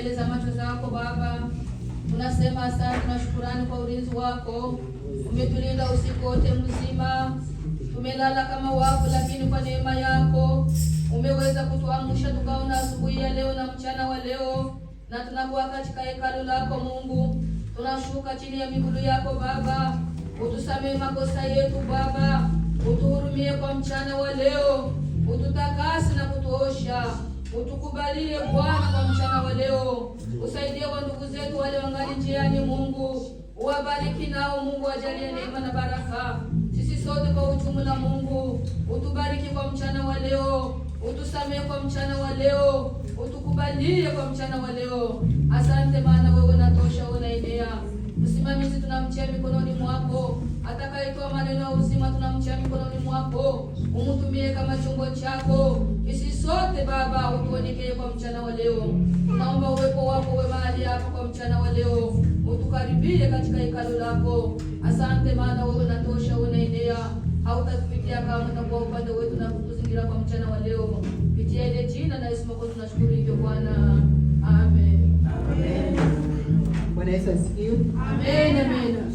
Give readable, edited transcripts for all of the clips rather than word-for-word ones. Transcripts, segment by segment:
mbele za macho zako Baba. Tunasema asante na shukrani kwa ulinzi wako. Umetulinda usiku wote mzima. Tumelala kama wafu, lakini kwa neema yako umeweza kutuamsha tukaona asubuhi ya leo na mchana wa leo, na tunakuwa katika hekalu lako Mungu. Tunashuka chini ya miguu yako Baba. Utusamehe makosa yetu Baba. Utuhurumie kwa mchana wa leo. Ututakase na kutuosha. Utukubalie Bwana kwa mchana wa leo. Usaidie wa ndugu zetu wale wangali njiani Mungu. Uwabariki nao Mungu, ajalie neema na baraka. Sisi sote kwa ujumla Mungu, utubariki kwa mchana wa leo. Utusamehe kwa mchana wa leo. Utukubalie kwa mchana wa leo. Asante maana wewe unatosha, unaenea. Msimamizi tunamchia mikononi mwako. Atakayetoa maneno ya uzima tunamchia mikononi mwako. Umutumie kama chombo chako. Sisi sote Baba utuonekee kwa mchana wa leo. Tunaomba uwepo wako uwe mahali hapa kwa mchana wa leo. Utukaribie katika hekalu lako. Asante maana wewe unatosha, unaenea. Hautatupitia kama utakuwa upande wetu na kutuzingira kwa mchana wa leo. Pitia ile jina na Yesu Mungu tunashukuru hivyo Bwana. Amen. Amen. Bwana Yesu asifiwe. Amen. Amen.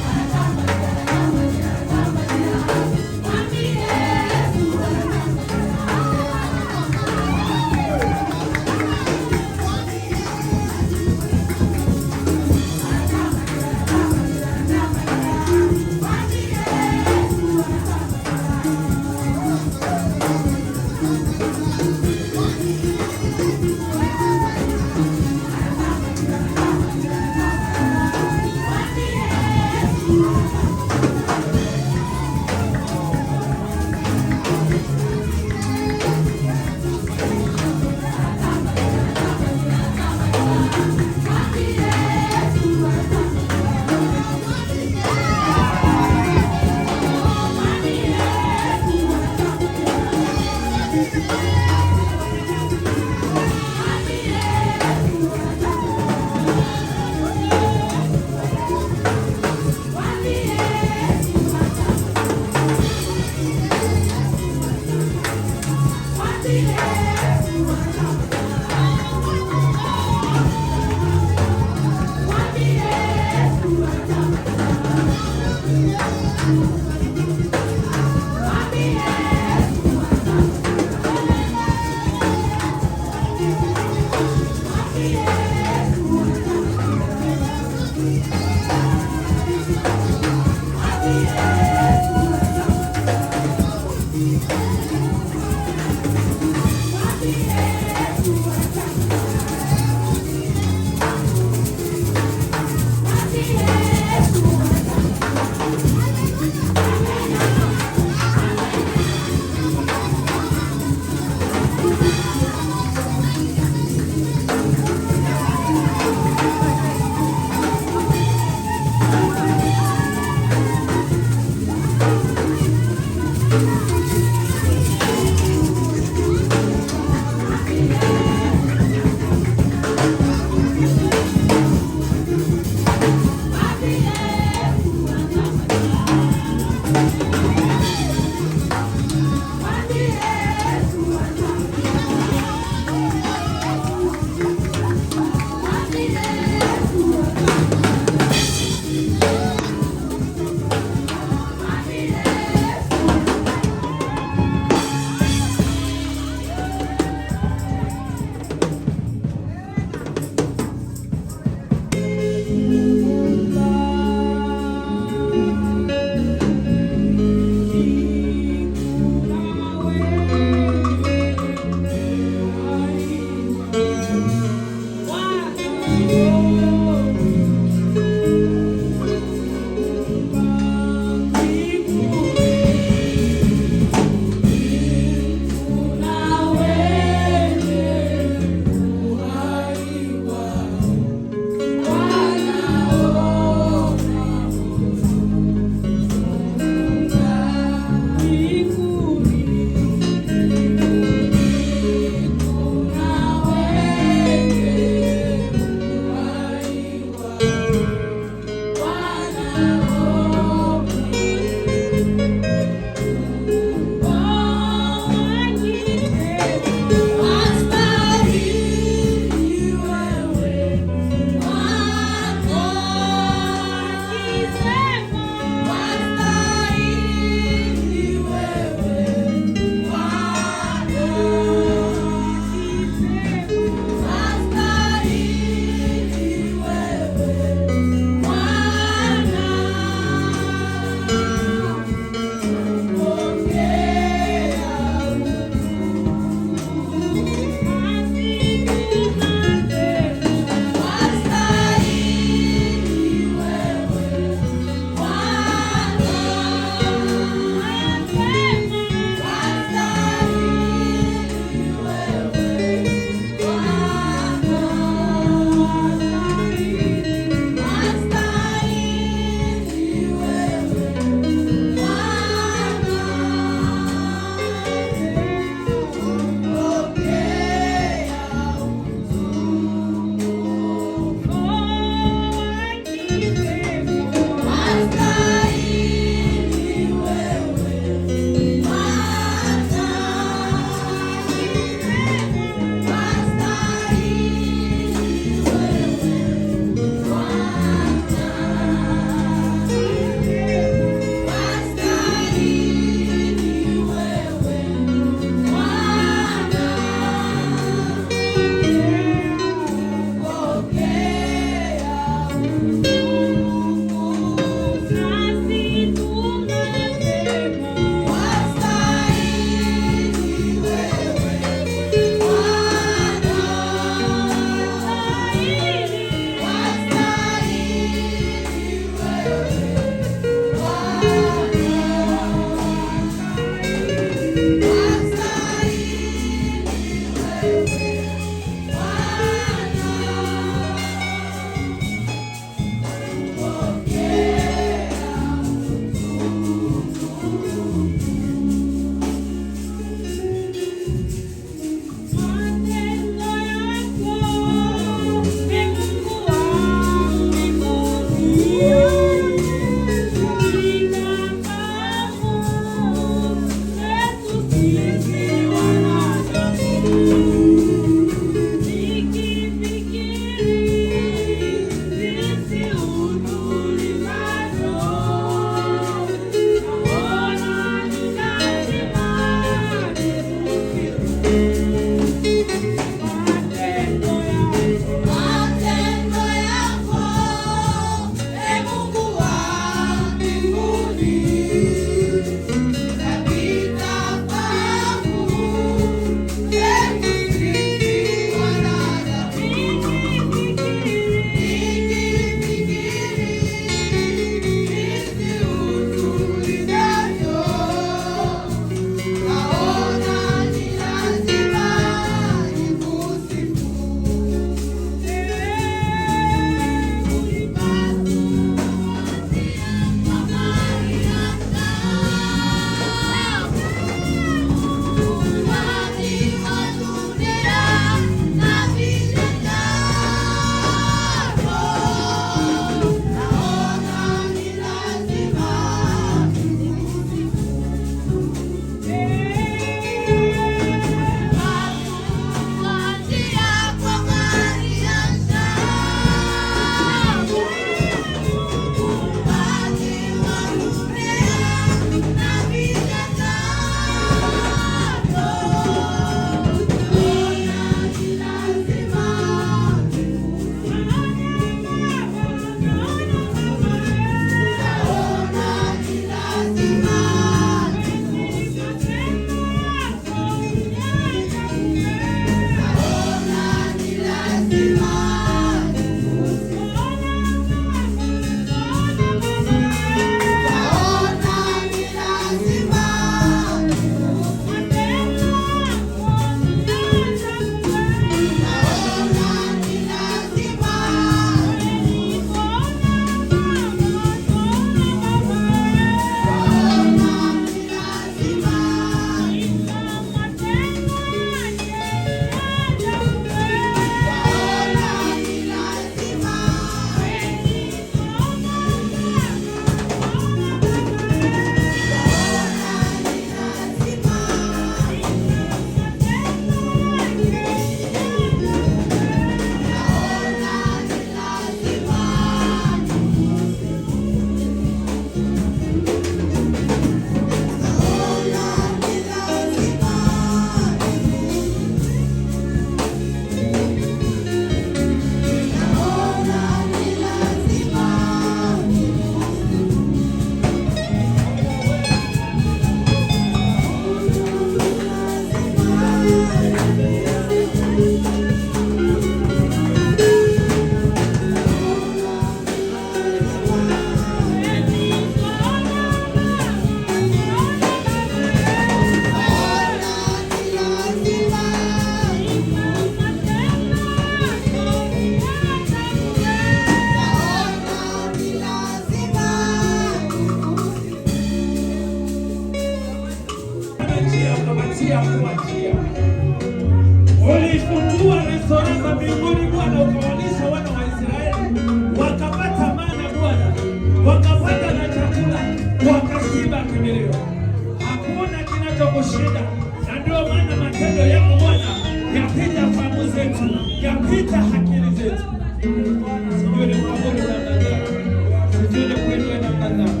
Nione kuinua namna gani.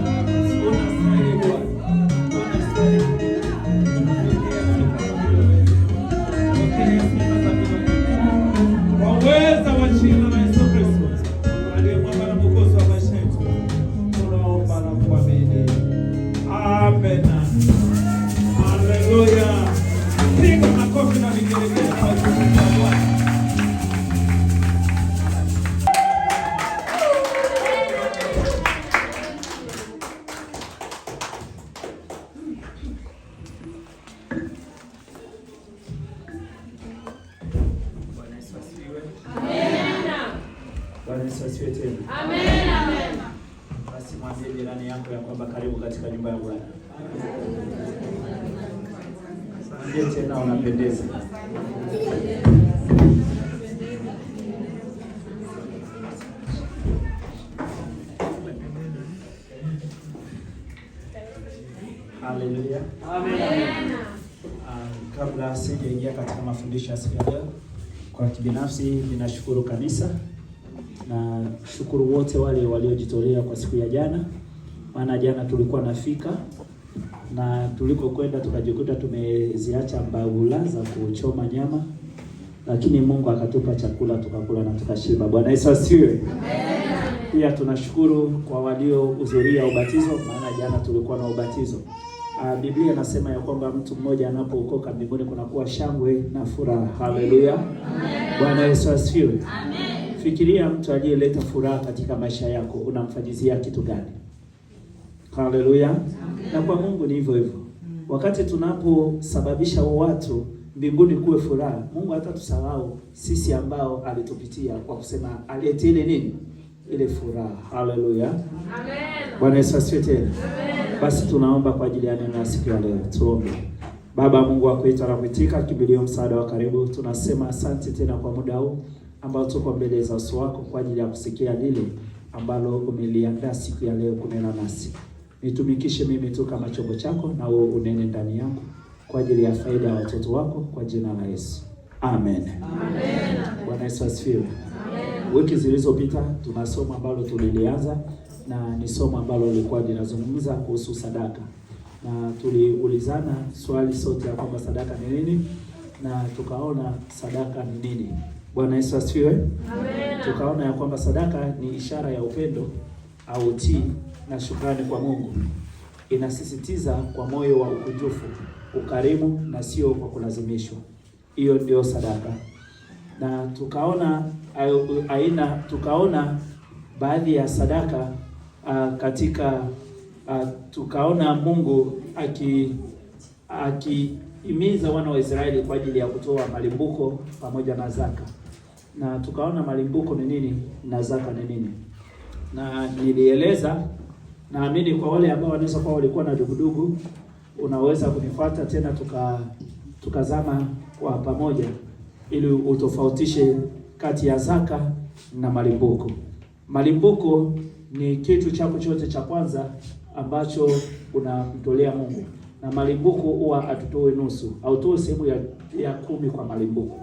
Unastahili Bwana. Unastahili. Waweza wa jina la Yesu Kristo. Aliye Bwana na Mwokozi wa maisha yetu. Tunaomba na kuamini. Amen. Haleluya. Piga makofi na vigelegele kwa jina la Bwana. Bwana Yesu asifiwe tena. Amen, amen. Basi mwambie jirani yako ya kwamba karibu katika nyumba ya Bwana. Mwambie tena unapendeza. Haleluya. Amen. Kabla sijaingia katika mafundisho ya siku ya leo, kwa kibinafsi ninashukuru kanisa na shukuru wote wale waliojitolea kwa siku ya jana. Maana jana tulikuwa nafika na tulikokwenda tukajikuta tumeziacha mbagula za kuchoma nyama, lakini Mungu akatupa chakula tukakula na tukashiba. Bwana Yesu asifiwe. Amen. Pia tunashukuru kwa waliohudhuria ubatizo, maana jana tulikuwa na ubatizo. Biblia inasema ya kwamba mtu mmoja anapookoka mbinguni kunakuwa shangwe na furaha. Haleluya. Bwana Yesu asifiwe. Amen. Fikiria mtu aliyeleta furaha katika maisha yako, unamfanyizia kitu gani? Haleluya. Na kwa Mungu ni hivyo hivyo. Wakati tunaposababisha watu mbinguni kuwe furaha, Mungu hatatusahau sisi ambao alitupitia kwa kusema alete ile nini? Ile furaha. Haleluya. Amen. Bwana Yesu asifiwe tena. Amen. Basi tunaomba kwa ajili ya neno la siku ya leo. Tuombe. Baba Mungu wa kwetu, anakuitika kimbilio, msaada wa karibu. Tunasema asante tena kwa muda huu ambao tuko mbele za uso wako kwa ajili ya kusikia lile ambalo umeliandaa siku ya leo kunena nasi. Nitumikishe mimi tu kama chombo chako na wewe unene ndani yangu kwa ajili ya faida ya watoto wako kwa jina la Yesu. Amen. Amen. Bwana Yesu asifiwe. Amen. Wiki zilizopita tuna somo ambalo tulilianza na ni somo ambalo lilikuwa linazungumza kuhusu sadaka. Na tuliulizana swali sote ya kwamba sadaka ni nini na tukaona sadaka ni nini. Bwana Yesu asifiwe. Amen. Tukaona ya kwamba sadaka ni ishara ya upendo au utii na shukrani kwa Mungu. Inasisitiza kwa moyo wa ukunjufu, ukarimu na sio kwa kulazimishwa. Hiyo ndio sadaka. Na tukaona baadhi ya sadaka tukaona Mungu akihimiza wana wa Israeli kwa ajili ya kutoa malimbuko pamoja na zaka. Na tukaona malimbuko ni nini na zaka ni nini. Na nilieleza, naamini kwa wale ambao wanaweza kuwa walikuwa na dugudugu, unaweza kunifuata tena tukazama kwa pamoja ili utofautishe kati ya zaka na malimbuko. Malimbuko ni kitu chako chote cha kwanza ambacho unamtolea Mungu. Na malimbuko huwa hatutoi nusu, hautoi sehemu ya 10 kwa malimbuko.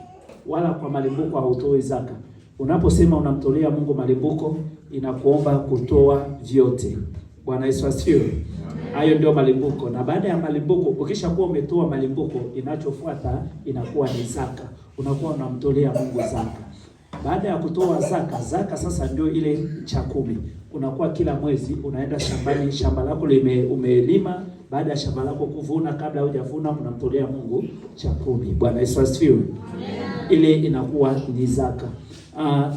Wala kwa malimbuko hautoi zaka. Unaposema unamtolea Mungu malimbuko, inakuomba kutoa vyote. Bwana Yesu asifiwe. Hayo ndio malimbuko. Na baada ya malimbuko, ukishakuwa umetoa malimbuko, inachofuata inakuwa ni zaka. Unakuwa unamtolea Mungu zaka. Baada ya kutoa zaka sasa ndio ile cha 10. Unakuwa kila mwezi unaenda shambani, shamba lako umelima, baada ya shamba lako kuvuna, kabla hujavuna unamtolea Mungu cha 10. Bwana Yesu asifiwe. Ile inakuwa ni zaka.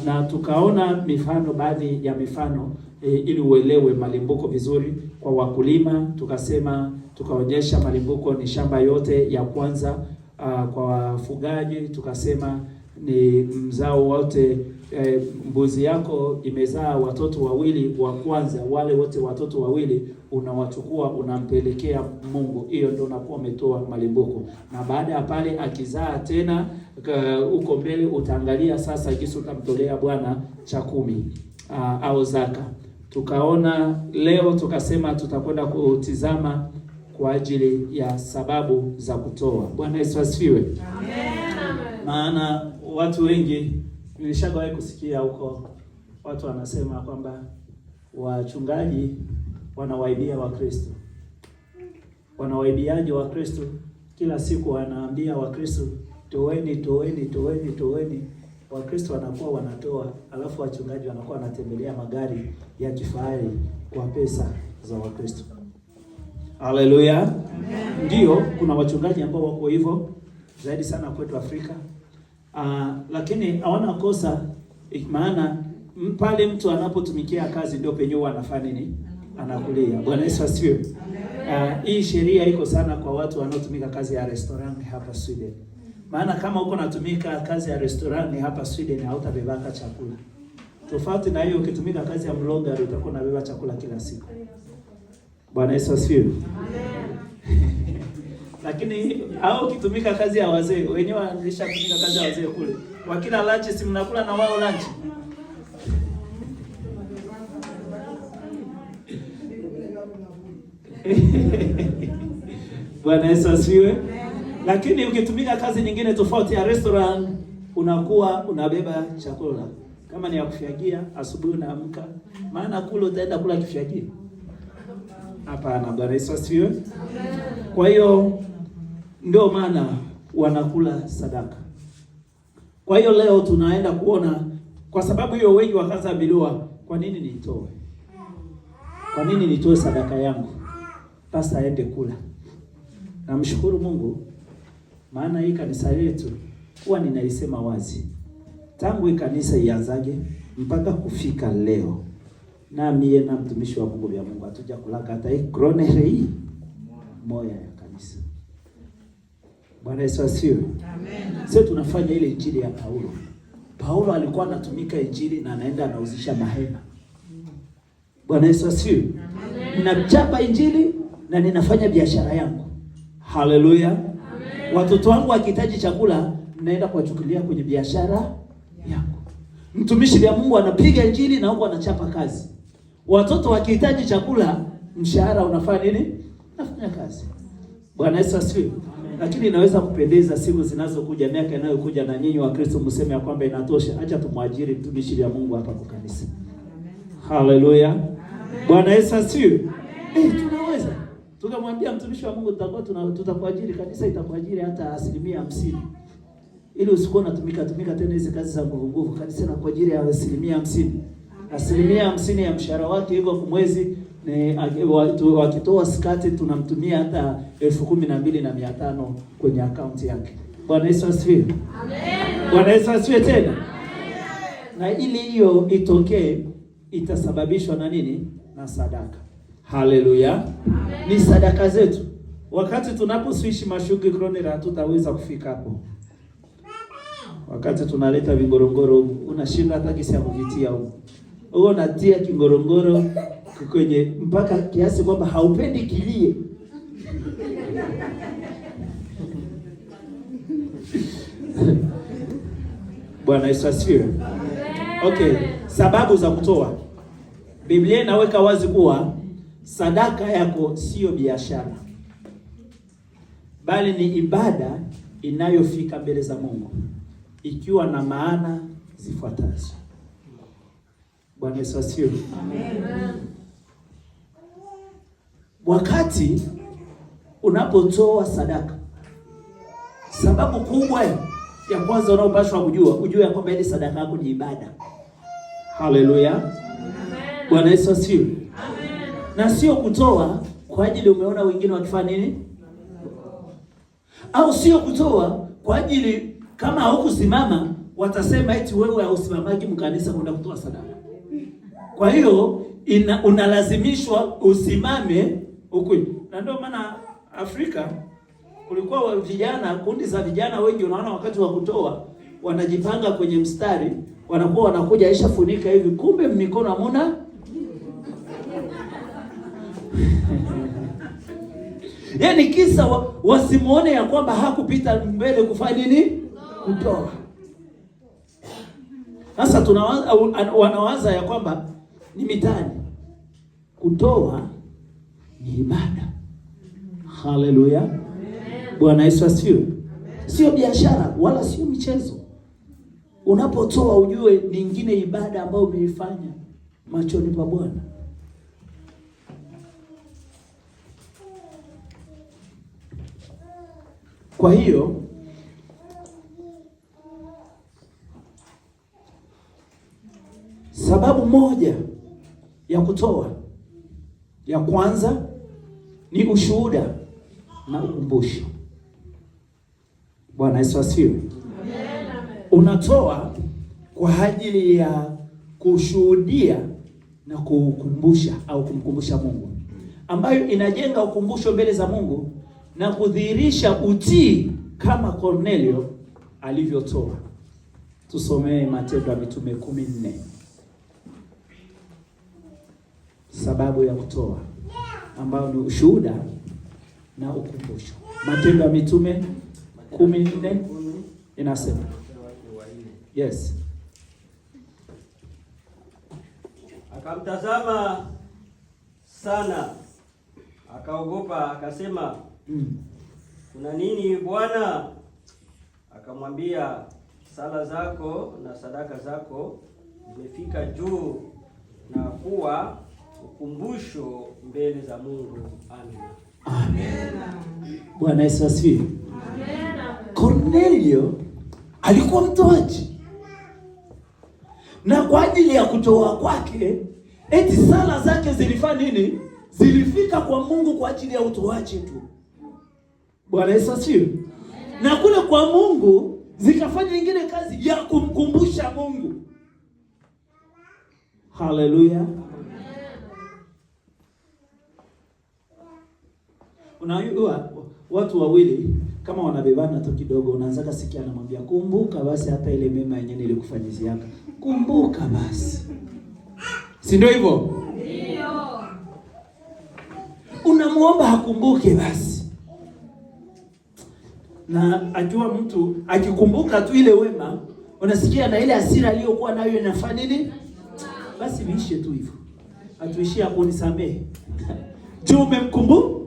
Na tukaona mifano, baadhi ya mifano ili uelewe malimbuko vizuri kwa wakulima. Tukaonyesha malimbuko ni shamba yote ya kwanza. Kwa wafugaji tukasema ni mzao wote. Mbuzi yako imezaa watoto wawili wa kwanza, wale wote watoto wawili unawachukua unampelekea Mungu. Hiyo ndio unakuwa umetoa malimbuko. Na baada ya pale akizaa tena huko mbele utaangalia sasa jinsi utamtolea Bwana cha 10 au zaka. Tukaona leo tukasema tutakwenda kutizama kwa ajili ya sababu za kutoa. Bwana Yesu asifiwe. Amen. Maana watu wengi, nilishawahi kusikia huko watu wanasema kwamba wachungaji wanawaibia Wakristo. Wanawaibiaje Wakristo? Kila siku wanaambia Wakristo toeni. Wakristo wanakuwa wanatoa, alafu wachungaji wanakuwa wanatembelea magari ya kifahari kwa pesa za Wakristo. Haleluya. Ndio, kuna wachungaji ambao wako hivyo zaidi sana kwetu Afrika. Lakini hawana kosa, maana pale mtu anapotumikia kazi ndio penye anafanya nini? Anakulia. Bwana Yesu asifiwe. Hii sheria iko sana kwa watu wanaotumika kazi ya restaurant hapa Sweden. Maana kama uko natumika kazi ya restaurant hapa Sweden hautabebaka chakula. Tofauti na hiyo, ukitumika kazi ya mlogari utakuwa unabeba chakula kila siku. Bwana Yesu asifiwe. Amen. Lakini hao ukitumika kazi ya wazee, wenyewe wanaanzisha kutumika kazi ya wazee kule. Wakila lunch si mnakula na wao lunch. Bwana Yesu asifiwe. Lakini ukitumika kazi nyingine tofauti ya restaurant, unakuwa unabeba chakula. Kama ni ya kufyagia, asubuhi unaamka, maana kule utaenda kula kifyagia? Hapana. Bwana Yesu asifiwe. Kwa hiyo ndio maana wanakula sadaka. Kwa hiyo leo tunaenda kuona, kwa sababu hiyo wengi wakaanza biliwa, kwa nini nitoe? Kwa nini nitoe sadaka yangu? Pasta aende kula. Namshukuru Mungu, maana hii kanisa letu huwa ninaisema wazi. Tangu hii kanisa ianzage mpaka kufika leo, na mie na mtumishi wa Mungu vya Mungu hatuja kulaka hata hii krone hii moja ya kanisa. Bwana Yesu asifiwe. Amen. Sisi tunafanya ile injili ya Paulo. Paulo alikuwa anatumika injili na anaenda anauzisha mahema. Bwana Yesu asifiwe. Amen. Ninachapa injili na ninafanya biashara yangu. Haleluya. Amen. Watoto wangu wakihitaji chakula, naenda kuwachukulia kwenye biashara yangu. Mtumishi wa Mungu anapiga injili na huko anachapa kazi. Watoto wakihitaji chakula, mshahara unafanya nini? Nafanya kazi. Bwana Yesu asifiwe. Lakini inaweza kupendeza siku zinazokuja, miaka inayokuja, na nyinyi wa Kristo mseme ya kwamba inatosha, acha tumwajiri mtumishi wa Mungu hapa kwa kanisa. Haleluya. Bwana Yesu asifiwe. Tunaweza tukamwambia mtumishi wa Mungu tutakuajiri, kanisa itakuajiri hata 50%. Ili usikuwa unatumika tena hizo kazi za nguvu, kanisa na kuajiri ya 50%. 50% ya mshahara wake hivyo kwa mwezi, wakitoa skati tunamtumia hata 12,500 kwenye akaunti yake. Bwana Yesu asifiwe. Amen. Bwana Yesu asifiwe tena. Amen. Na ili hiyo itokee itasababishwa na nini? Na sadaka. Haleluya. Amen. Ni sadaka zetu. Wakati tunaposwishi mashughuli kronera hatutaweza kufika hapo. Wakati tunaleta vingorongoro unashinda hata kisi ya kuvitia huko. Wewe unatia kingorongoro kwenye mpaka kiasi kwamba haupendi kilie. Bwana Yesu asifiwe. Okay, sababu za kutoa. Biblia inaweka wazi kuwa sadaka yako sio biashara, bali ni ibada inayofika mbele za Mungu ikiwa na maana zifuatazo. Bwana Yesu asifiwe. Amen. Wakati unapotoa sadaka, sababu kubwa ya kwanza unaopaswa ujue ya kwamba ile sadaka yako ni ibada. Haleluya. Amen. Bwana Yesu asifiwe. Amen. Na sio kutoa kwa ajili umeona wengine wakifanya nini? Au sio kutoa kwa ajili kama haukusimama watasema eti wewe hausimamaji mkanisa kwenda kutoa sadaka. Kwa hiyo unalazimishwa usimame ukweli. Na ndio maana Afrika kulikuwa vijana, kundi za vijana wengi unaona wakati wa kutoa wanajipanga kwenye mstari, wanakuwa wanakuja aisha funika hivi, kumbe mikono hamuna. Yaani kisa wasimuone ya kwamba hakupita mbele kufanya nini? Kutoa. Sasa wanawaza ya kwamba ni mitani. Kutoa ni ibada. Haleluya. Bwana Yesu asifiwe. Sio biashara wala sio michezo. Unapotoa ujue ni nyingine ibada ambayo umeifanya machoni pa Bwana. Kwa hiyo sababu moja ya kutoa, ya kwanza ni ushuhuda na ukumbusho. Bwana Yesu asifiwe. Unatoa kwa ajili ya kushuhudia na kukumbusha au kumkumbusha Mungu, ambayo inajenga ukumbusho mbele za Mungu na kudhihirisha utii kama Kornelio alivyotoa. Tusomee Matendo ya Mitume 14. Sababu ya kutoa ambayo ni ushuhuda na ukumbusho. Matendo ya Mitume 14 inasema. Yes. Akamtazama sana, akaogopa, akasema, kuna nini Bwana? Akamwambia, sala zako na sadaka zako zimefika juu na kuwa ukumbusho mbele za Mungu. Amen. Amen. Bwana Yesu asifiwe. Amen. Kornelio alikuwa mtoaji, na kwa ajili ya kutoa kwake, eti sala zake zilifanya nini? Zilifika kwa Mungu kwa ajili ya utoaji tu. Bwana Yesu asifiwe. Na kule kwa Mungu zikafanya nyingine kazi ya kumkumbusha Mungu. Haleluya. Unajua watu wawili kama wanabebana tu kidogo, unaanza kusikia anamwambia, kumbuka basi hata ile mema yenyewe nilikufanyizia. Kumbuka basi. Si ndio hivyo? Ndio. Unamuomba hakumbuke basi. Na ajua mtu akikumbuka tu ile wema, unasikia na ile hasira aliyokuwa nayo inafanya nini? Basi viishe tu hivyo. Atuishie hapo, nisamehe. Tu umemkumbuka.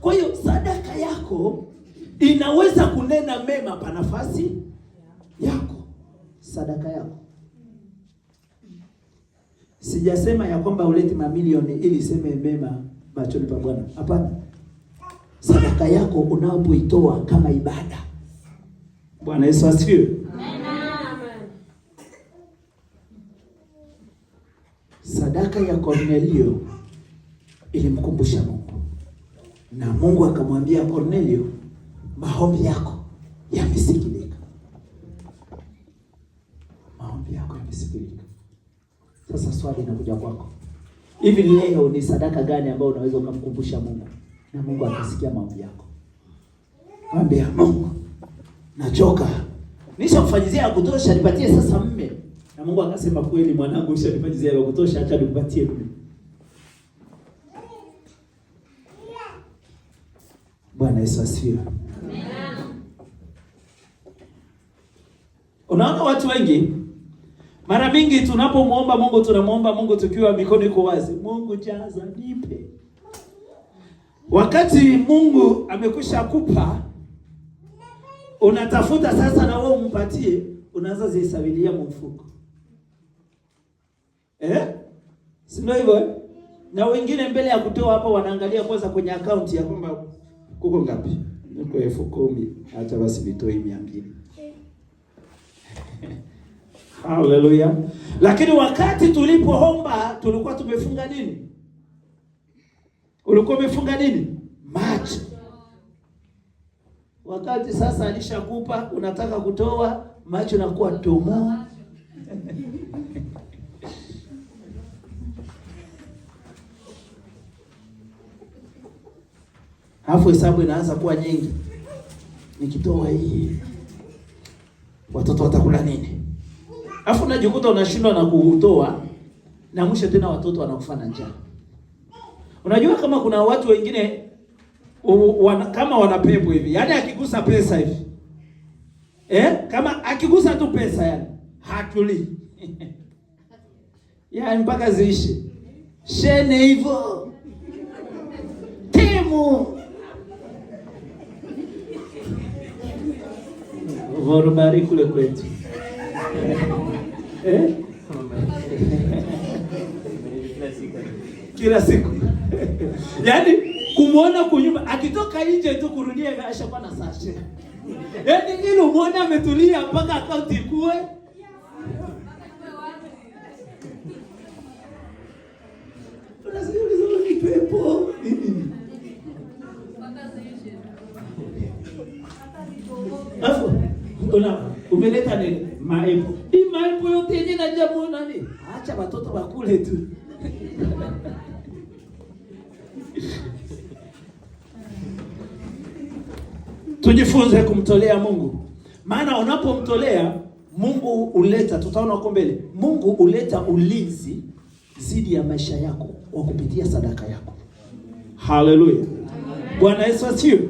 Kwa hiyo sadaka yako inaweza kunena mema pa nafasi yako. Sadaka yako. Sijasema ya kwamba uleti mamilioni ili iseme mema machoni pa Bwana. Hapana. Sadaka yako unapoitoa kama ibada. Bwana Yesu asifiwe. Amen. Sadaka ya Kornelio ilimkumbusha Mungu. Na Mungu akamwambia Kornelio, maombi yako yamesikilika. Maombi yako yamesikilika. Sasa swali linakuja kwako. Hivi leo ni sadaka gani ambayo unaweza kumkumbusha Mungu na Mungu akasikia maombi yako? Mwambie Mungu, nachoka. Nishamfanyizia ya kutosha, nipatie sasa mume. Na Mungu akasema, kweli mwanangu, ushanifanyizia ya kutosha, acha nikupatie mume. Bwana Yesu asifiwe. Amen. Unaona watu wengi mara mingi tunapomuomba Mungu, tunamuomba Mungu tukiwa mikono iko wazi. Mungu jaza, nipe. Wakati Mungu amekwisha kupa, unatafuta sasa na wewe umpatie, unaanza zihesabilia mfuko. Si ndio hivyo? Na wengine mbele ya kutoa hapa wanaangalia kwanza kwenye akaunti ya kwamba kuko ngapi? Niko 10,000, acha basi nitoe 200. Haleluya. Lakini wakati tulipoomba tulikuwa tumefunga nini? Ulikuwa umefunga nini? Macho. Wakati sasa alishakupa, unataka kutoa, macho nakuwa tomo. Hapo hesabu inaanza kuwa nyingi. Nikitoa hii, watoto watakula nini? Alafu unajikuta unashindwa na kutoa, na mwisho tena watoto wanakufa na njaa. Unajua kama kuna watu wengine kama wanapepo hivi. Yaani akigusa pesa hivi. Kama akigusa tu pesa yani, hatuli. Yaani mpaka ziishi. Shene hivyo. Timu. Vorubari kule kwetu. Kila siku. Yaani Kumuona kunyumba akitoka nje tu kurudia gasha kwa na sashe. Yaani ili umuone ametulia mpaka akaunti ikue. Unasikia ni pepo. Afu umeleta nini? Maipo. Hii maipo yote yenyewe na jambo nani? Acha watoto wakule tu. Tujifunze kumtolea Mungu. Maana unapomtolea Mungu uleta, tutaona huko mbele, Mungu uleta ulinzi zidi ya maisha yako kwa kupitia sadaka yako. Haleluya. Bwana Yesu asifiwe.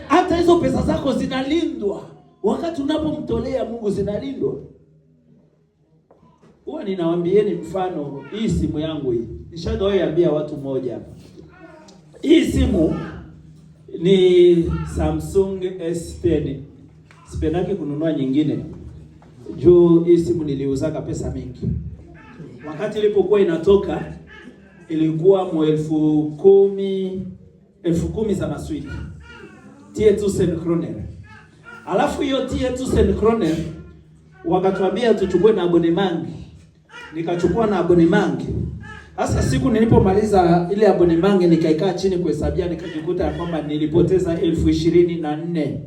Hata hizo pesa zako zinalindwa. Wakati unapomtolea Mungu zinalindwa. Huwa ninawaambieni mfano, hii simu yangu hii. Nishagawaambia watu mmoja hapa. Hii simu ni Samsung S10. Sipendaki kununua nyingine. Juu hii simu niliuzaka pesa mingi. Wakati ilipokuwa inatoka ilikuwa 10,000 za Maswidi. T2 Synchroner. Alafu hiyo T2 Synchroner wakatuambia tuchukue na abonnement. Nikachukua na abonnement. Sasa siku nilipomaliza ile abonnement nikaikaa chini kuhesabia nikajikuta ya kwamba nilipoteza 24,000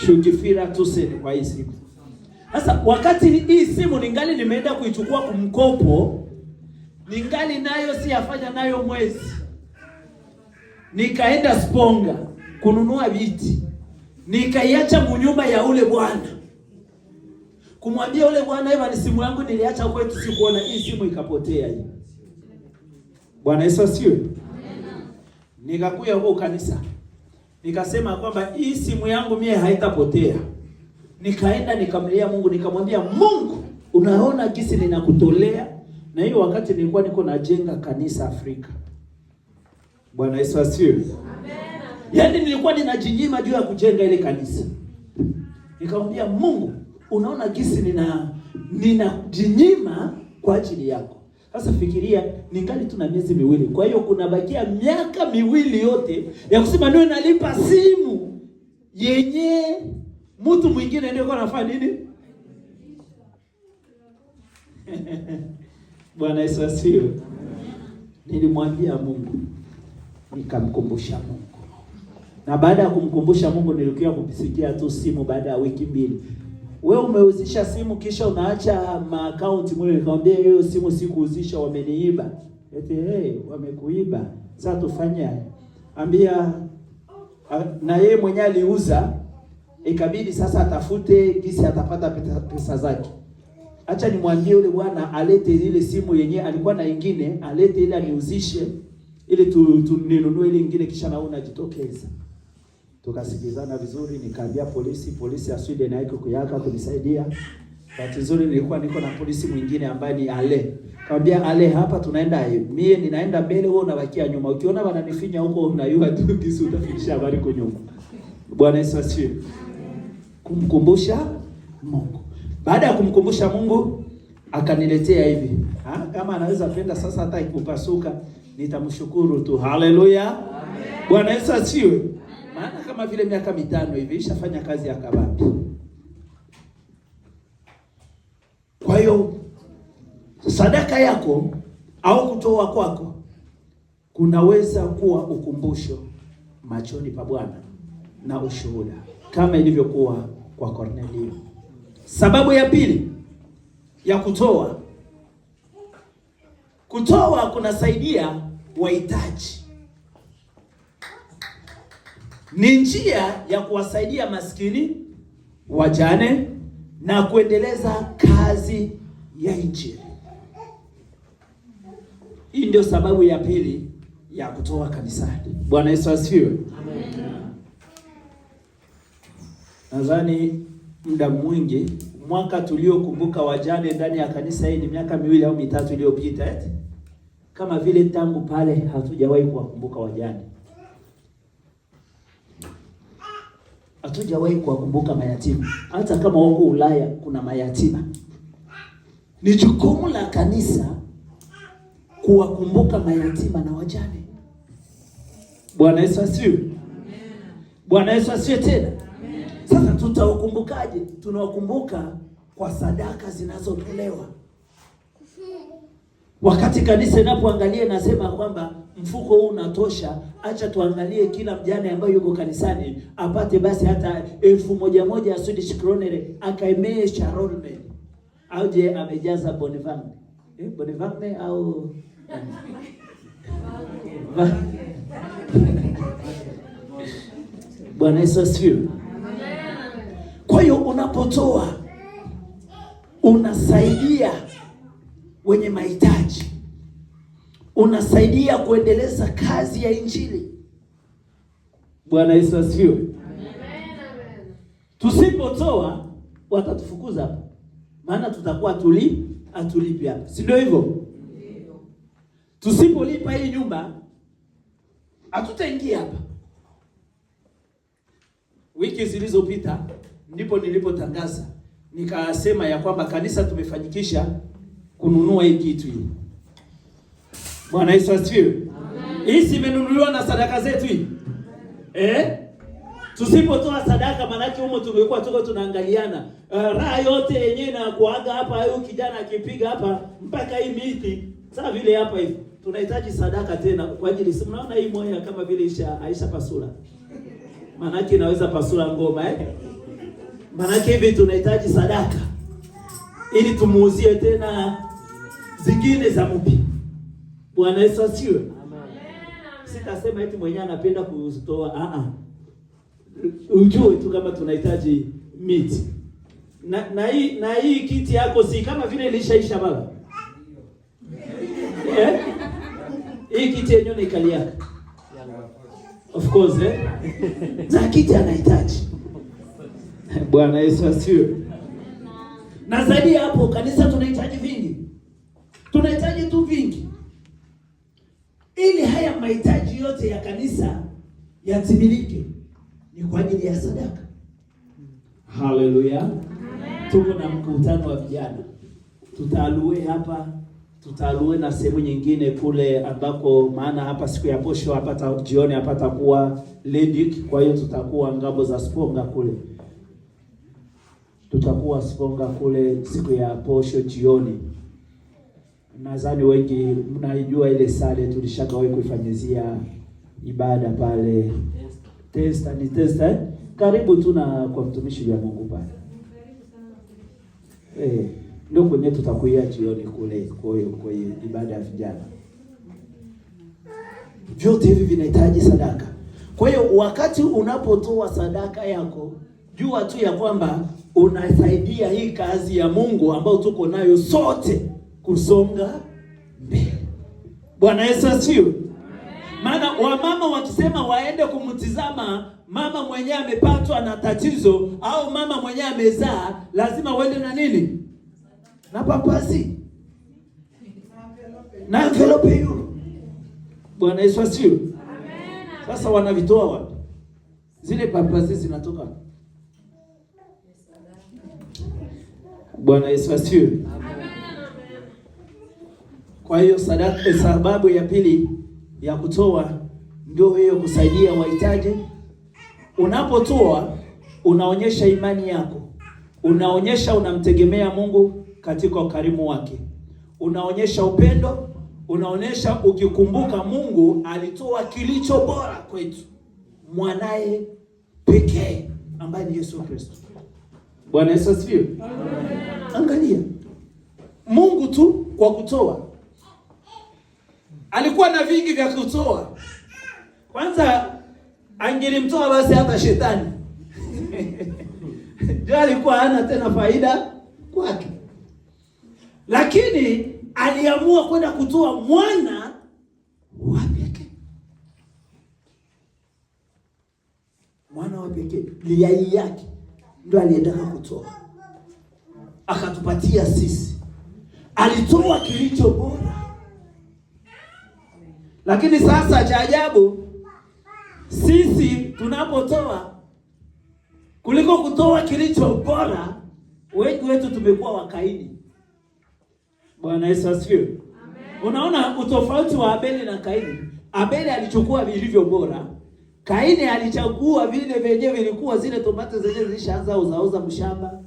shukifira tuseni kwa hii simu. Sasa wakati hii simu ningali nimeenda kuichukua kumkopo, ningali nayo siyafanya nayo mwezi. Nikaenda Sponga kununua viti. Nikaiacha munyumba ya ule bwana. Kumwambia ule bwana hivi ni simu yangu niliacha kwetu sikuona, hii simu ikapotea hii. Bwana Yesu asifiwe. Nikakuja huko kanisa. Nikasema kwamba hii simu yangu mie haitapotea. Nikaenda nikamlia Mungu, nikamwambia Mungu, unaona jinsi ninakutolea. Na hiyo wakati nilikuwa niko najenga kanisa Afrika. Bwana Yesu asifiwe. Amen. Yaani nilikuwa ninajinyima juu ya kujenga ile kanisa. Nikamwambia Mungu, unaona jinsi ninajinyima kwa ajili yako. Sasa fikiria, ningali tuna miezi miwili. Kwa hiyo kuna bakia miaka miwili yote ya kusema niwe nalipa simu yenye mtu mwingine ndio kwa nafanya nini? Bwana Yesu asifiwe. Nilimwambia Mungu, nikamkumbusha Mungu. Na baada ya kumkumbusha Mungu nilikuwa kupigia tu simu baada ya wiki 2. Wewe umeuzisha simu kisha unaacha account mule. Nikamwambia hiyo simu sikuuzisha, wameniiba. Eti wamekuiba. Sasa tufanye. Ambia na yeye mwenyewe aliuza, ikabidi sasa atafute jinsi atapata pesa zake. Acha nimwambie yule bwana alete ile simu yenyewe alikuwa na nyingine, alete ile aniuzishe ili ninunue ile nyingine kisha naona jitokeza. Tukasikizana vizuri, nikaambia polisi ya Sweden haiko kuyaka kunisaidia. Bahati nzuri nilikuwa niko na polisi mwingine ambaye ni Ale. Kaambia Ale, hapa tunaenda mie ninaenda mbele, wewe unabakia nyuma. Ukiona wananifinya huko unayua tu kisi utafikisha habari kwa nyuma. Bwana Yesu asifiwe. Kumkumbusha Mungu. Baada ya kumkumbusha Mungu akaniletea hivi. Kama anaweza penda sasa hata ikupasuka nitamshukuru tu. Haleluya. Amen. Bwana Yesu asifiwe. Maana kama vile miaka 5 hivi ishafanya kazi ya kabambi. Kwa hiyo sadaka yako au kutoa kwako kunaweza kuwa ukumbusho machoni pa Bwana na ushuhuda kama ilivyokuwa kwa Kornelio. Sababu ya pili ya kutoa. Kutoa kunasaidia wahitaji. Ni njia ya kuwasaidia maskini, wajane na kuendeleza kazi ya Injili. Hii ndio sababu ya pili ya kutoa kanisani. Bwana Yesu asifiwe. Amen. Nadhani muda mwingi mwaka tuliokumbuka wajane ndani ya kanisa hii ni miaka 2 au 3 iliyopita kama vile tangu pale hatujawahi kuwakumbuka wajane. Hatujawahi kuwakumbuka mayatima. Hata kama wako Ulaya kuna mayatima. Ni jukumu la kanisa kuwakumbuka mayatima na wajane. Bwana Yesu asifiwe. Bwana Yesu asifiwe tena. Sasa tutawakumbukaje? Tunawakumbuka kwa sadaka zinazotolewa. Wakati kanisa inapoangalia nasema kwamba mfuko huu unatosha, acha tuangalie kila mjane ambaye yuko kanisani apate basi hata 1,000 ya Swedish kroner akaimee Charolme. Au je amejaza Bonivang? Bonivang au Bwana Yesu asifiwe. Kwa hiyo unapotoa unasaidia wenye mahitaji, unasaidia kuendeleza kazi ya Injili. Bwana Yesu asifiwe. Tusipotoa watatufukuza hapa, maana tutakuwa hatulipi hapa, si ndio hivyo? Tusipolipa hii nyumba hatutaingia hapa. Wiki zilizopita ndipo nilipotangaza nikasema ya kwamba kanisa tumefanyikisha kununua hii kitu hii. Bwana Yesu asifiwe. Hii imenunuliwa na sadaka zetu hii. Tusipotoa sadaka manake humo tumekuwa tuko tunaangaliana. Raha yote yenyewe na kuaga hapa huyu kijana akipiga hapa mpaka hii miti. Sasa vile hapa hivi tunahitaji sadaka tena kwa ajili si mnaona hii moyo kama vile Aisha pasura. Manake inaweza pasura ngoma Manake hivi tunahitaji sadaka ili tumuuzie tena zingine za mpya. Bwana Yesu asifiwe. Sitasema eti mwenyewe anapenda kuzitoa. Ujue tu kama tunahitaji miti. Na hii kiti yako si kama vile ilishaisha baba. Hii kiti yenyewe ni kali yako. Of course na kiti anahitaji. Bwana Yesu asifiwe. Na zaidi hapo kanisa tunahitaji vingi. Tunahitaji tu vingi. Ili haya mahitaji yote ya kanisa yatimilike ni kwa ajili ya sadaka. Haleluya. Tuko na mkutano wa vijana. Tutaalue hapa, tutaalue na sehemu nyingine kule ambako maana hapa siku ya posho hapa jioni hapa kuwa Ledik, kwa hiyo tutakuwa ngambo za Sponga kule. Tutakuwa Sponga kule siku ya posho jioni. Nadhani wengi mnaijua ile sale tulishagawahi kuifanyizia ibada pale. Testa. Karibu tu na kwa mtumishi wa Mungu pale. Ndio kwenye tutakuia jioni kule kwa ibada ya vijana. Vyote hivi vinahitaji sadaka. Kwa hiyo wakati unapotoa sadaka yako, jua tu ya kwamba unasaidia hii kazi ya Mungu ambayo tuko nayo sote kusonga mbele. Bwana Yesu asifiwe. Maana wamama wakisema waende kumtizama mama mwenyewe amepatwa na tatizo au mama mwenyewe amezaa, lazima waende na nini? Na pampasi. Na envelope hiyo. Bwana Yesu asifiwe. Sasa wanavitoa wapi? Zile pampasi zinatoka. Bwana Yesu asifiwe. Kwa hiyo sadaka, sababu ya pili ya kutoa ndio hiyo, kusaidia wahitaji. Unapotoa unaonyesha imani yako, unaonyesha unamtegemea Mungu katika ukarimu wake, unaonyesha upendo, unaonyesha ukikumbuka Mungu alitoa kilicho bora kwetu, mwanae pekee ambaye ni Yesu Kristo. Bwana Yesu asifiwe. Angalia Mungu tu kwa kutoa alikuwa na vingi vya kutoa. Kwanza angelimtoa basi hata shetani. Ndio alikuwa hana tena faida kwake. Lakini aliamua kwenda kutoa mwana wa pekee. Mwana wa pekee, liyai yake ndio aliendaka kutoa. Akatupatia sisi. Alitoa kilicho bora. Lakini sasa cha ajabu, sisi tunapotoa kuliko kutoa kilicho bora, wengi wetu tumekuwa wakaidi. Bwana Yesu asifiwe. Unaona utofauti wa Abeli na Kaini. Abeli alichukua vilivyo bora, Kaini alichagua vile vyenyewe vilikuwa zile tomato zenyewe zilishaanza uzauza mshamba.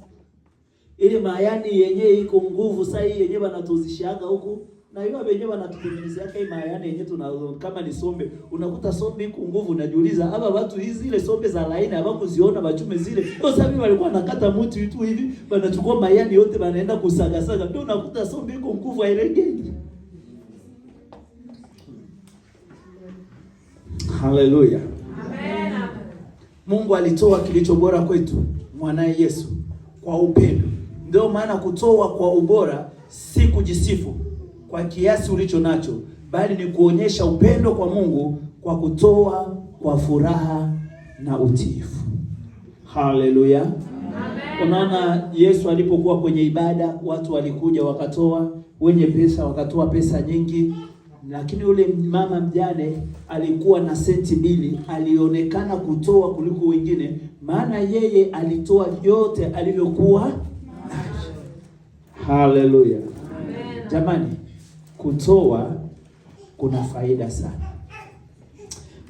Ile mayani yenyewe iko nguvu sasa, hii yenyewe wanatuzishaga huku. Na hiyo wenyewe wanatukumilizia kai mayani yenyewe tuna kama ni sombe. Unakuta sombe iko nguvu, unajiuliza hapa watu hizi ile sombe za laini hawakuziona bachume zile. Ndio sababu walikuwa nakata mtu tu hivi, wanachukua mayani yote wanaenda kusaga saga. Ndio unakuta sombe iko nguvu hairegei. Hallelujah. Amen. Mungu alitoa kilicho bora kwetu, mwanae Yesu, kwa upendo. Ndio maana kutoa kwa ubora si kujisifu kwa kiasi ulicho nacho, bali ni kuonyesha upendo kwa Mungu kwa kutoa kwa furaha na utiifu. Hallelujah. Amen. Unaona Yesu alipokuwa kwenye ibada, watu walikuja wakatoa, wenye pesa wakatoa pesa nyingi, lakini yule mama mjane alikuwa na senti 2, alionekana kutoa kuliko wengine, maana yeye alitoa yote alivyokuwa nayo. Hallelujah. Amen. Jamani, kutoa kuna faida sana.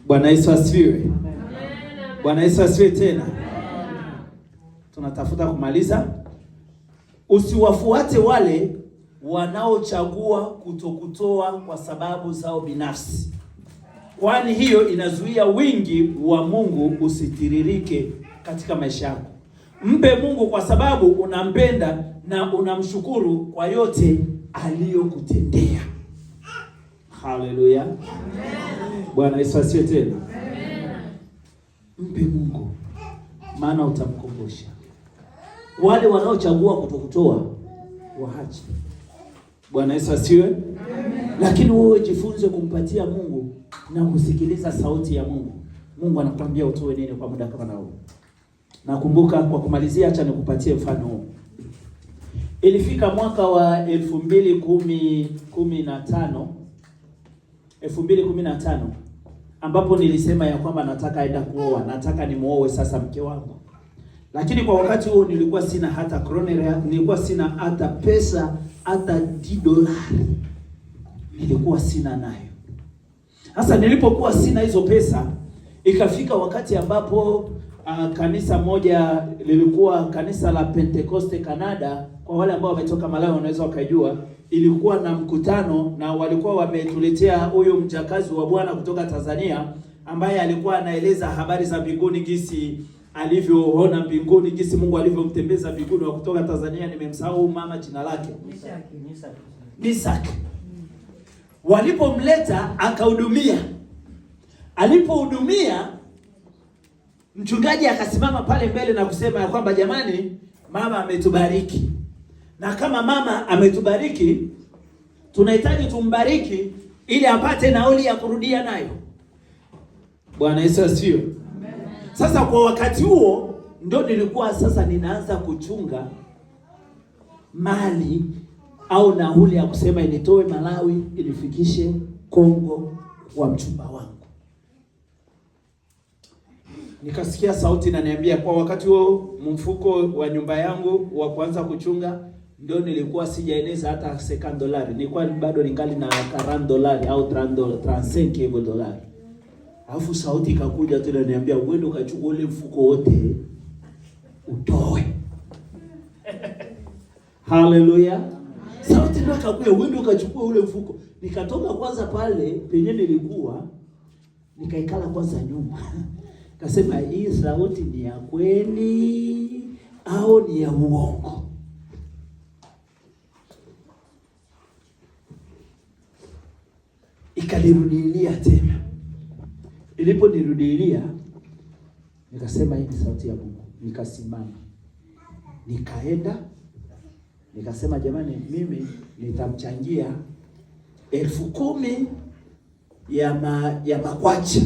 Bwana Yesu asifiwe. Amen. Bwana Yesu asifiwe tena. Amen. Tunatafuta kumaliza. Usiwafuate wale wanaochagua kutokutoa kwa sababu zao binafsi, kwani hiyo inazuia wingi wa Mungu usitiririke katika maisha yako. Mpe Mungu kwa sababu unampenda na unamshukuru kwa yote aliyokutendea. Hallelujah. Amen. Bwana Yesu asifiwe tena. Amen. Mpe Mungu, maana utamkumbusha. Wale wanaochagua kutokutoa waache. Bwana Yesu asifiwe. Amen. Lakini wewe jifunze kumpatia Mungu na kusikiliza sauti ya Mungu. Mungu anakuambia utoe nini kwa muda kama nao. Nakumbuka, kwa kumalizia, acha nikupatie mfano huu. Ilifika mwaka wa 2015 ambapo nilisema ya kwamba nataka aenda kuoa, nataka nimuoe sasa mke wangu. Lakini kwa wakati huo nilikuwa sina hata kroner, nilikuwa sina hata pesa, hata $10. Nilikuwa sina nayo. Sasa nilipokuwa sina hizo pesa, ikafika wakati ambapo kanisa moja lilikuwa kanisa la Pentecoste Canada. Kwa wale ambao wametoka Malawi wanaweza wakajua, ilikuwa na mkutano na walikuwa wametuletea huyo mjakazi wa Bwana kutoka Tanzania, ambaye alikuwa anaeleza habari za mbinguni, gisi alivyoona mbinguni, gisi Mungu alivyomtembeza mbinguni. Wa kutoka Tanzania, nimemsahau mama jina lake, Misak. Walipomleta akahudumia. Alipohudumia, mchungaji akasimama pale mbele na kusema ya kwamba jamani, mama ametubariki. Na kama mama ametubariki, tunahitaji tumbariki ili apate nauli ya kurudia nayo. Bwana Yesu asifiwe. Sasa kwa wakati huo ndio nilikuwa sasa ninaanza kuchunga mali au nauli ya kusema initoe Malawi ilifikishe Kongo wa mchumba wangu. Nikasikia sauti inaniambia, kwa wakati huo mfuko wa nyumba yangu wa kuanza kuchunga ndio nilikuwa sijaeneza hata $50. Nilikuwa bado ningali na $40 au $35. Alafu sauti ikakuja tena inaniambia, uende ukachukua ule mfuko wote utoe. Hallelujah. Sauti ndio ikakuja, uende ukachukua ule mfuko. Nikatoka kwanza pale penye nilikuwa, nikaikala kwanza nyuma. Kasema, hii sauti ni ya kweli au ni ya uongo? Ikanirudilia tena. Iliponirudilia, nikasema hii ni sauti ya Mungu. Nikasimama. Nikaenda. Nikasema, jamani, mimi nitamchangia 10,000 ya makwacha.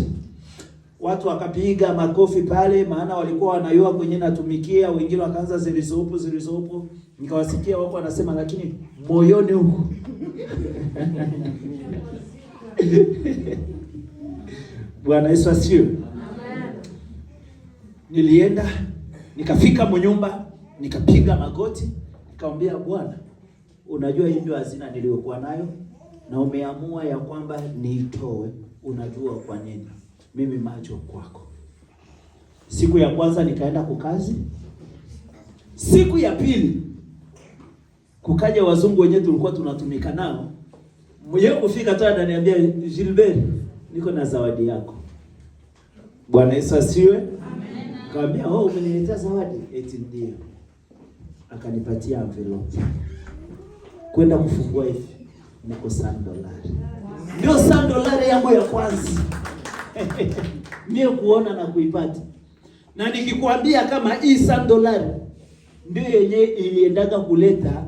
Watu wakapiga makofi pale, maana walikuwa wanayua kwenye natumikia. Wengine wakaanza zilizopo. Nikawasikia wako wanasema, lakini moyoni huko Bwana Yesu asifiwe. Amen. Nilienda, nikafika mnyumba, nikapiga magoti, nikamwambia Bwana, unajua hii ndio hazina niliyokuwa nayo. na umeamua ya kwamba niitoe, unajua kwa nini. Mimi macho kwako. Siku ya kwanza nikaenda kukazi. Siku ya pili kukaja wazungu wenyewe tulikuwa tunatumika nao. Mwenye kufika tu ananiambia, Gilbert, niko na zawadi yako. Bwana Yesu asiwe. Amen. Kaambia, oh, umeniletea zawadi? Eti ndio. Akanipatia envelope. Kwenda kufungua hivi, niko $100. Ndio $100 yangu ya kwanza. Mimi kuona na kuipata. Na nikikwambia kama hii $100 ndio yenye iliendaga kuleta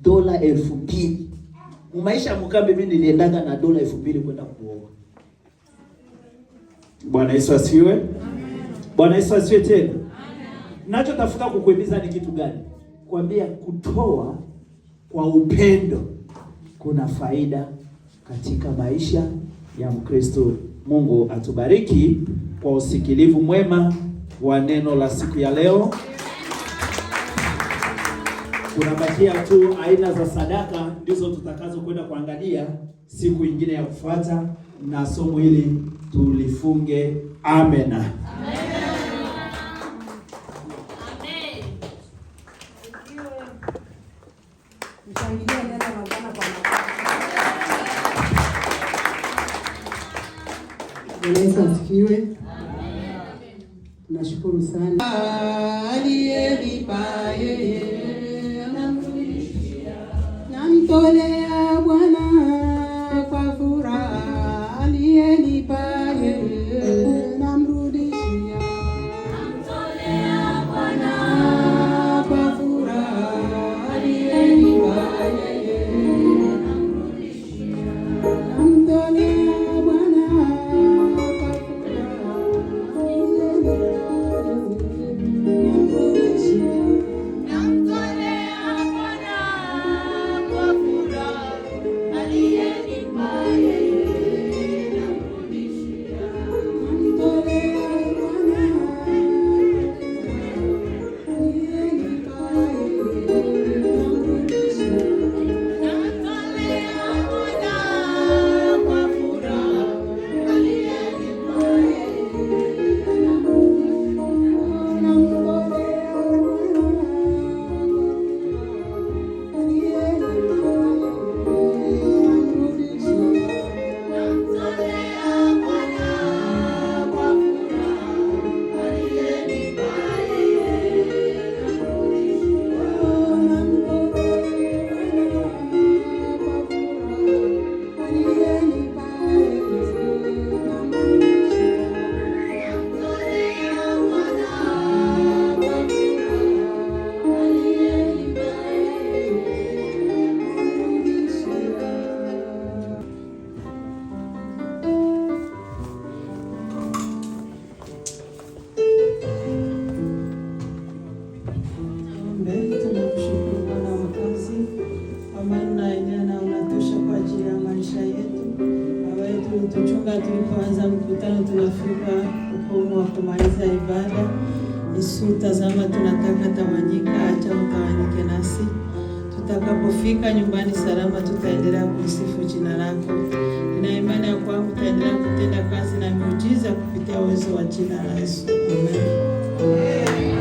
$2,000. Maisha mkambe mimi niliendaga na $2,000 kwenda kuoa. Bwana Yesu asiwe. Amen. Bwana Yesu asiwe tena. Amen. Ninachotafuta kukuhimiza ni kitu gani? Kuambia kutoa kwa upendo kuna faida katika maisha ya Mkristo. Mungu atubariki kwa usikilivu mwema wa neno la siku ya leo. Kunabakia tu aina za sadaka, ndizo tutakazo kwenda kuangalia siku nyingine ya kufuata, na somo hili tulifunge. Amen. Amen. Yesu asifiwe. Nashukuru sana. Aliyenipa yeye namtolea Bwana kwa furaha. Aliyenipa yeye namrudishia. Namtolea Bwana kwa furaha. Aliyenipa yeye namrudishia. Namtolea Bwana kwa furaha. Tulipoanza mkutano tunafika ukomo wa kumaliza ibada. Yesu, tazama tunataka tawanyika, acha utawanyike nasi. Tutakapofika nyumbani salama, tutaendelea kusifu jina lako. Nina imani ya kwamba tutaendelea kutenda kazi na miujiza kupitia uwezo wa jina la Yesu. Amen.